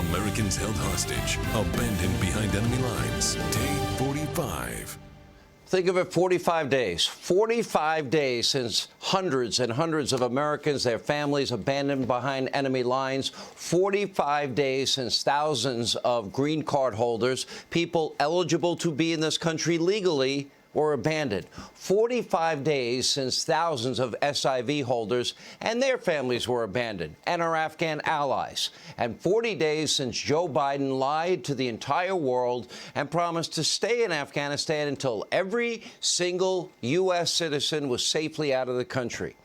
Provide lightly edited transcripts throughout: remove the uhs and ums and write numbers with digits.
Americans held hostage, abandoned behind enemy lines. Day 45. Think of it, 45 days. 45 days since hundreds and hundreds of Americans, their families abandoned behind enemy lines. 45 days since thousands of green card holders, people eligible to be in this country legally, were abandoned. 45 days since thousands of SIV holders and their families were abandoned, and our Afghan allies. And 40 days since Joe Biden lied to the entire world and promised to stay in Afghanistan until every single U.S. citizen was safely out of the country.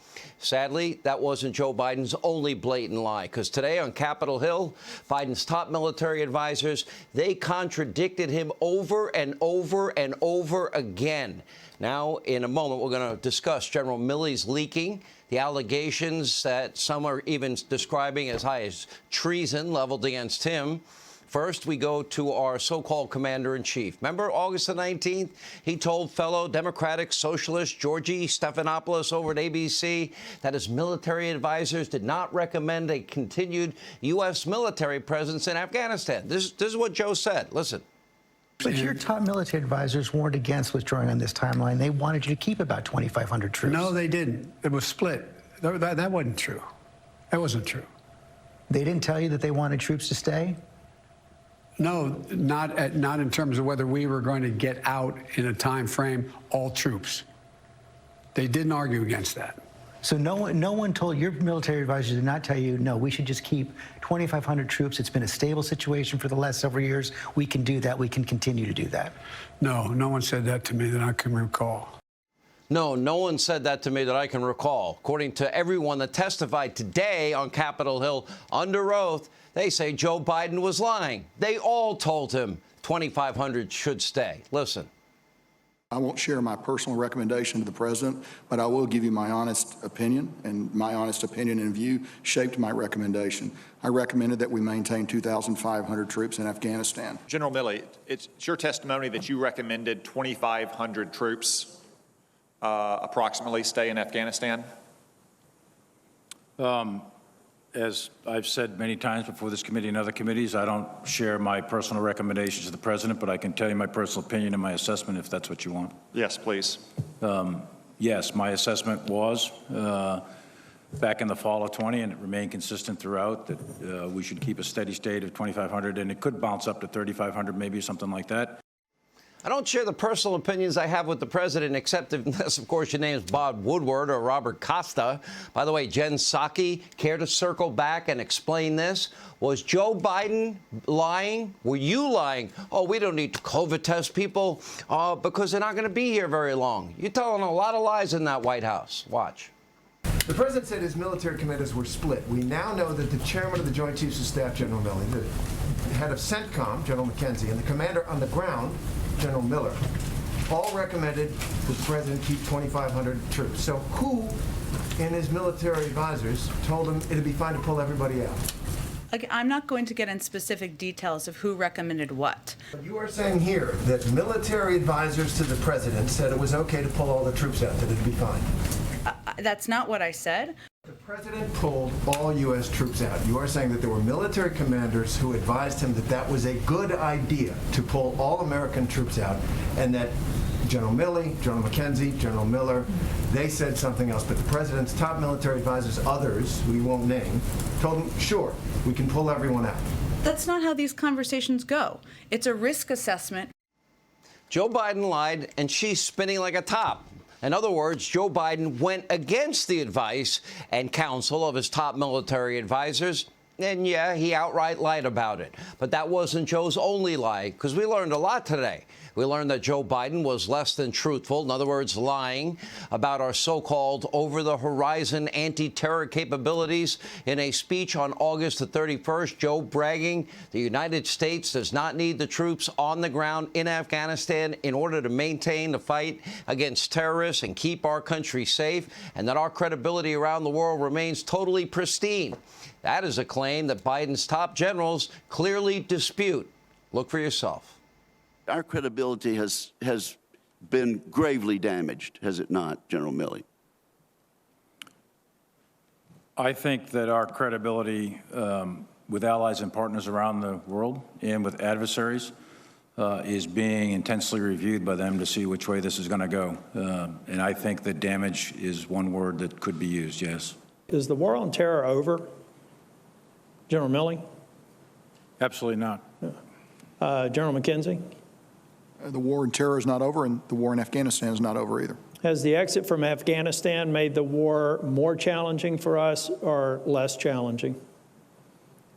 Sadly, that wasn't Joe Biden's only blatant lie, because today on Capitol Hill, Biden's top military advisors, they contradicted him over and over and over again. Now, in a moment, we're going to discuss General Milley's leaking, the allegations that some are even describing as high as treason leveled against him. First, we go to our so-called commander-in-chief. Remember August the 19th? He told fellow Democratic Socialist Georgie Stephanopoulos over at ABC that his military advisors did not recommend a continued U.S. military presence in Afghanistan. This is what Joe said. Listen. But your top military advisors warned against withdrawing on this timeline. They wanted you to keep about 2,500 troops. No, they didn't. It was split. That wasn't true. That wasn't true. They didn't tell you that they wanted troops to stay? No, not in terms of whether we were going to get out in a time frame, all troops. They didn't argue against that. So no one told your military advisors did not tell you, no, we should just keep 2,500 troops. It's been a stable situation for the last several years. We can do that. We can continue to do that. No, no one said that to me that I can recall. No one said that to me that I can recall. According to everyone that testified today on Capitol Hill under oath, they say Joe Biden was lying. They all told him 2,500 should stay. Listen. I won't share my personal recommendation to the president, but I will give you my honest opinion, and my honest opinion and view shaped my recommendation. I recommended that we maintain 2,500 troops in Afghanistan. General Milley, it's your testimony that you recommended 2,500 troops approximately stay in Afghanistan? As I've said many times before this committee and other committees, I don't share my personal recommendations to the president, but I can tell you my personal opinion and my assessment if that's what you want. Yes, please. Yes, my assessment was back in the fall of 20, and it remained consistent throughout, that we should keep a steady state of 2,500, and it could bounce up to 3,500, maybe something like that. I don't share the personal opinions I have with the president, except unless, of course, your name's Bob Woodward or Robert Costa. By the way, Jen Psaki, care to circle back and explain this? Was Joe Biden lying? Were you lying? Oh, we don't need to COVID test people because they're not going to be here very long. You're telling a lot of lies in that White House. Watch. The president said his military commanders were split. We now know that the chairman of the Joint Chiefs of Staff, General Milley, the head of CENTCOM, General McKenzie, and the commander on the ground, General Miller, all recommended that the president keep 2,500 troops. So who in his military advisors told him it'd be fine to pull everybody out? I'm not going to get in specific details of who recommended what. You are saying here that military advisors to the president said it was okay to pull all the troops out, that it'd be fine. That's not what I said. The president pulled all U.S. troops out. You are saying that there were military commanders who advised him that that was a good idea to pull all American troops out, and that General Milley, General McKenzie, General Miller, they said something else. But the president's top military advisors, others we won't name, told him, sure, we can pull everyone out. That's not how these conversations go. It's a risk assessment. Joe Biden lied, and she's spinning like a top. In other words, Joe Biden went against the advice and counsel of his top military advisors. And yeah, he outright lied about it. But that wasn't Joe's only lie, because we learned a lot today. We learned that Joe Biden was less than truthful, in other words, lying about our so-called over-the-horizon anti-terror capabilities in a speech on August the 31st. Joe bragging the United States does not need the troops on the ground in Afghanistan in order to maintain the fight against terrorists and keep our country safe, and that our credibility around the world remains totally pristine. That is a claim that Biden's top generals clearly dispute. Look for yourself. Our credibility has been gravely damaged, has it not, General Milley? I think that our credibility with allies and partners around the world and with adversaries is being intensely reviewed by them to see which way this is going to go. And I think that damage is one word that could be used, yes. Is the war on terror over, General Milley? Absolutely not. General McKenzie? The war on terror is not over, and the war in Afghanistan is not over either. Has the exit from Afghanistan made the war more challenging for us or less challenging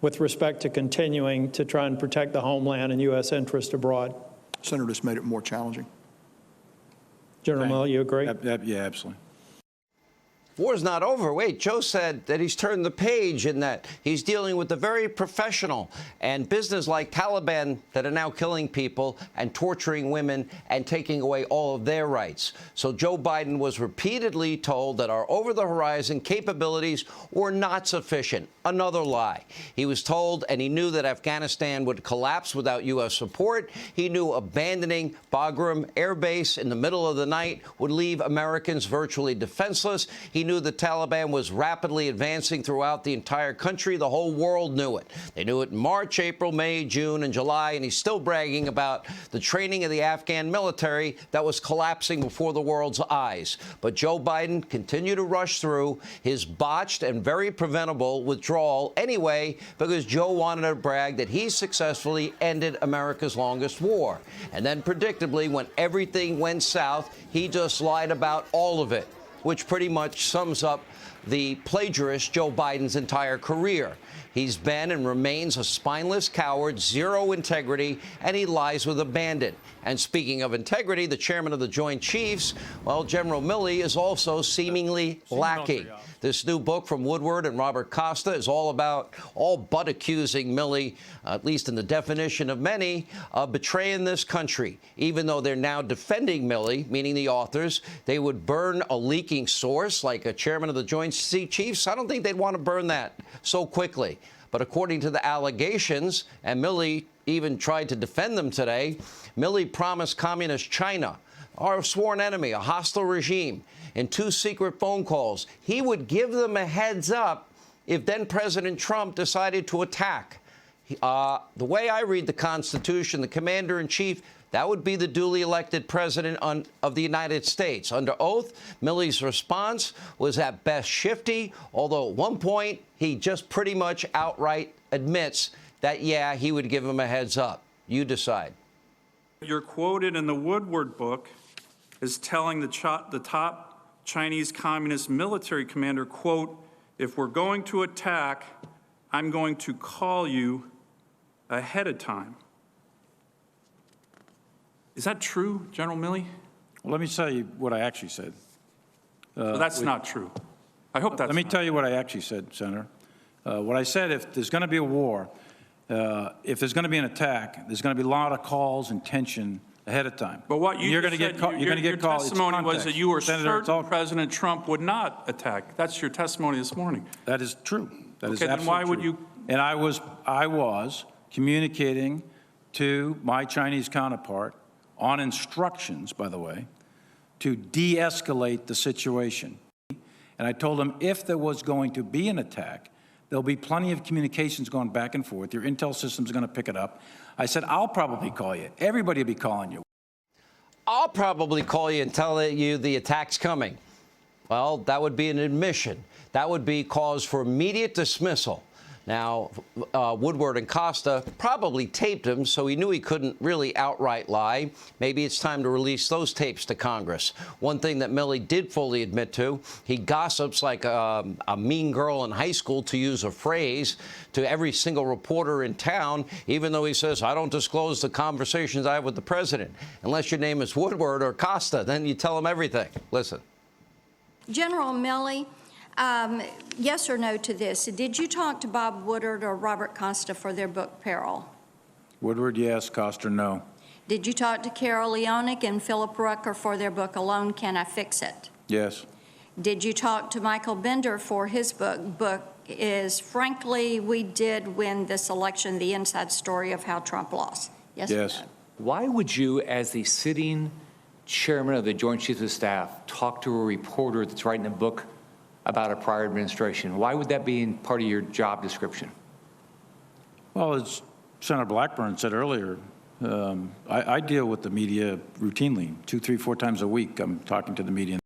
with respect to continuing to try and protect the homeland and U.S. interest abroad? Senator, this made it more challenging. General Milley, you agree? Yeah, absolutely. War's not over. Wait, Joe said that he's turned the page and that he's dealing with the very professional and business-like Taliban that are now killing people and torturing women and taking away all of their rights. So Joe Biden was repeatedly told that our over-the-horizon capabilities were not sufficient. Another lie. He was told, and he knew, that Afghanistan would collapse without U.S. support. He knew abandoning Bagram Air Base in the middle of the night would leave Americans virtually defenseless. He knew the Taliban was rapidly advancing throughout the entire country. The whole world knew it. They knew it in March, April, May, June, and July, and he's still bragging about the training of the Afghan military that was collapsing before the world's eyes. But Joe Biden continued to rush through his botched and very preventable withdrawal anyway, because Joe wanted to brag that he successfully ended America's longest war. And then, predictably, when everything went south, he just lied about all of it, which pretty much sums up the plagiarist Joe Biden's entire career. He's been and remains a spineless coward, zero integrity, and he lies with abandon. And speaking of integrity, the chairman of the Joint Chiefs, well, General Milley, is also seemingly lacking. This new book from Woodward and Robert Costa is all but accusing Milley, at least in the definition of many, of betraying this country. Even though they're now defending Milley, meaning the authors, they would burn a leaking source like a chairman of the Joint Chiefs. I don't think they'd want to burn that so quickly. But according to the allegations, and Milley even tried to defend them today, Milley promised communist China, our sworn enemy, a hostile regime, in 2 secret phone calls, he would give them a heads up if then President Trump decided to attack. The way I read the Constitution, the commander-in-chief, that would be the duly elected president of the United States. Under oath, Milley's response was at best shifty, although at one point he just pretty much outright admits that, yeah, he would give him a heads up. You decide. You're quoted in the Woodward book as telling the top Chinese Communist military commander, quote, "If we're going to attack, I'm going to call you ahead of time." Is that true, General Milley? Well, let me tell you what I actually said. Well, that's not true. I hope that's Let me not tell you what I actually said, Senator. What I said, if there's going to be a war, if there's going to be an attack, there's going to be a lot of calls and tension ahead of time. But what you're going to get called. Your testimony was that you were Senator, certain President Trump would not attack. That's your testimony this morning. That is true. That is okay, absolutely then why would true. you? And I was communicating to my Chinese counterpart on instructions, by the way, to de-escalate the situation. And I told him if there was going to be an attack, there'll be plenty of communications going back and forth. Your intel system's going to pick it up. I said, I'll probably call you. Everybody will be calling you. I'll probably call you and tell you the attack's coming. Well, that would be an admission. That would be cause for immediate dismissal. Now, Woodward and Costa probably taped him, so he knew he couldn't really outright lie. Maybe it's time to release those tapes to Congress. One thing that Milley did fully admit to, he gossips like a mean girl in high school, to use a phrase, to every single reporter in town, even though he says, I don't disclose the conversations I have with the president. Unless your name is Woodward or Costa, then you tell him everything. Listen. General Milley, yes or no to this? Did you talk to Bob Woodward or Robert Costa for their book, Peril? Woodward, yes. Costa, no. Did you talk to Carol Leonick and Philip Rucker for their book, Alone Can I Fix It? Yes. Did you talk to Michael Bender for his book is Frankly, We Did Win This Election, the Inside Story of How Trump Lost? Yes. Yes. Or no? Why would you, as the sitting chairman of the Joint Chiefs of Staff, talk to a reporter that's writing a book about a prior administration? Why would that be in part of your job description? Well, as Senator Blackburn said earlier, I deal with the media routinely, 2, 3, 4 times a week. I'm talking to the media.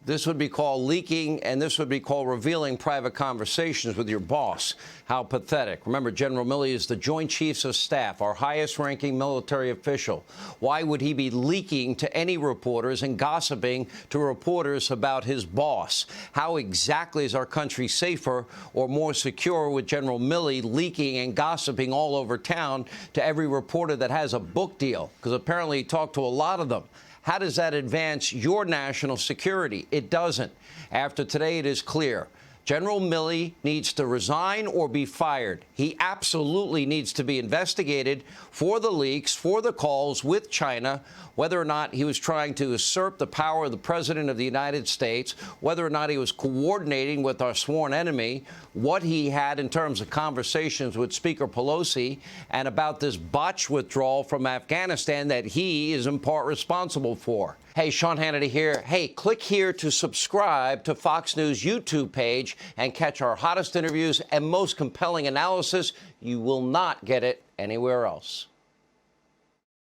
This would be called leaking, and this would be called revealing private conversations with your boss. How pathetic. Remember, General Milley is the Joint Chiefs of Staff, our highest-ranking military official. Why would he be leaking to any reporters and gossiping to reporters about his boss? How exactly is our country safer or more secure with General Milley leaking and gossiping all over town to every reporter that has a book deal? Because apparently he talked to a lot of them. How does that advance your national security? It doesn't. After today, it is clear. General Milley needs to resign or be fired. He absolutely needs to be investigated for the leaks, for the calls with China, whether or not he was trying to usurp the power of the President of the United States, whether or not he was coordinating with our sworn enemy, what he had in terms of conversations with Speaker Pelosi, and about this botched withdrawal from Afghanistan that he is in part responsible for. Hey, Sean Hannity here. Hey, click here to subscribe to Fox News YouTube page and catch our hottest interviews and most compelling analysis. You will not get it anywhere else.